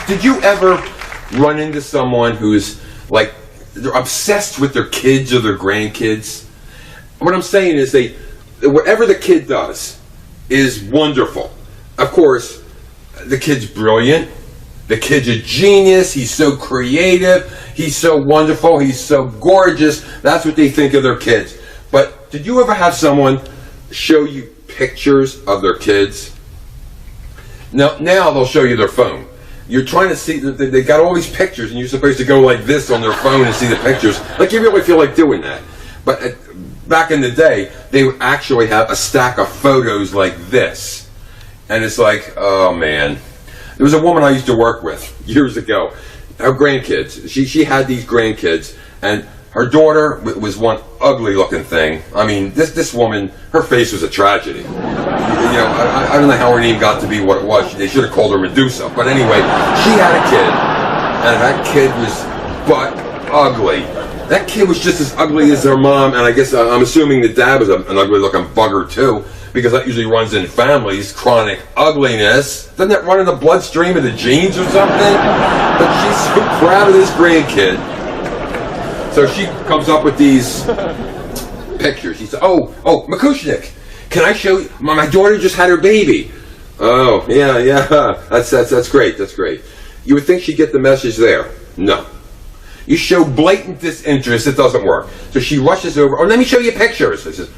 Did you ever run into someone who's like, they're obsessed with their kids or their grandkids? What I'm saying is whatever the kid does is wonderful. Of course, the kid's brilliant. The kid's a genius. He's so creative. He's so wonderful. He's so gorgeous. That's what they think of their kids. But did you ever have someone show you pictures of their kids? Now they'll show you their phone. You're trying to see, they got all these pictures and you're supposed to go like this on their phone and see the pictures. Like you really feel like doing that. But back in the day, they would actually have a stack of photos like this. And it's like, oh man. There was a woman I used to work with years ago. Her grandkids. She had these grandkids, and her daughter was one ugly looking thing. I mean, this woman, her face was a tragedy. I don't know how her name got to be what it was. They should have called her Medusa. But anyway, she had a kid, and that kid was butt ugly. That kid was just as ugly as her mom, and I guess I'm assuming the dad was an ugly looking bugger too, because that usually runs in families, chronic ugliness. Doesn't that run in the bloodstream of the genes or something? But she's so proud of this grandkid. So she comes up with these pictures. She said, oh, McKooshnick, can I show you? My daughter just had her baby. Oh, yeah. That's great. You would think she'd get the message there. No. You show blatant disinterest, it doesn't work. So she rushes over, let me show you pictures. I says,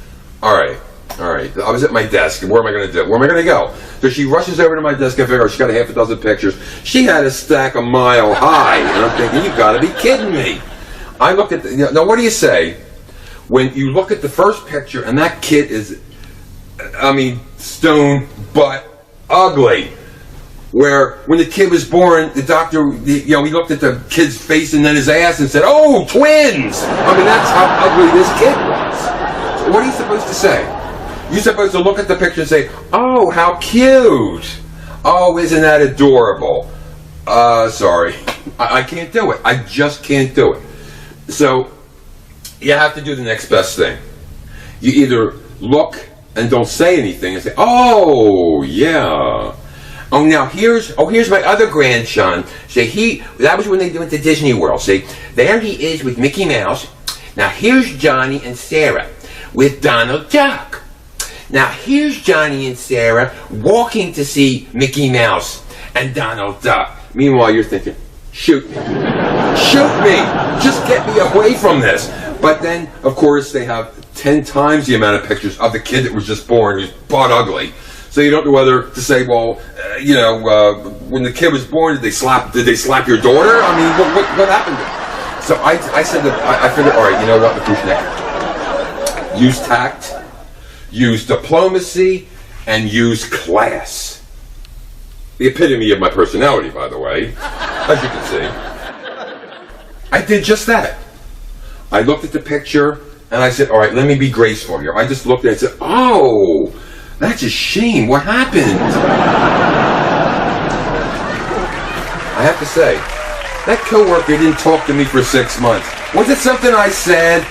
all right. I was at my desk, and what am I going to do? Where am I going to go? So she rushes over to my desk and figures she's got a half a dozen pictures. She had a stack a mile high, and I'm thinking, you've got to be kidding me. I look at now what do you say when you look at the first picture and that kid is, stone butt ugly? Where when the kid was born, the doctor, he looked at the kid's face and then his ass and said, oh, twins! That's how ugly this kid was. So what are you supposed to say? You're supposed to look at the picture and say, oh, how cute! Oh, isn't that adorable? Sorry. I can't do it. I just can't do it. So, you have to do the next best thing. You either look and don't say anything and say, oh, yeah. Oh, now here's my other grandson. Say, that was when they went to Disney World. See, there he is with Mickey Mouse. Now here's Johnny and Sarah with Donald Duck. Now here's Johnny and Sarah walking to see Mickey Mouse and Donald Duck. Meanwhile, you're thinking, shoot me. Shoot me. Just get me away from this. But then, of course, they have 10 times the amount of pictures of the kid that was just born who's butt ugly. So you don't know whether to say, well, when the kid was born, did they slap your daughter? What happened? So I said that I figured, all right, you know what, McKooshnick? Use tact, use diplomacy, and use class. The epitome of my personality, by the way, as you can see. I did just that. I looked at the picture and I said, all right, let me be graceful here. I just looked at it and said, oh, that's a shame. What happened? I have to say, that coworker didn't talk to me for 6 months. Was it something I said?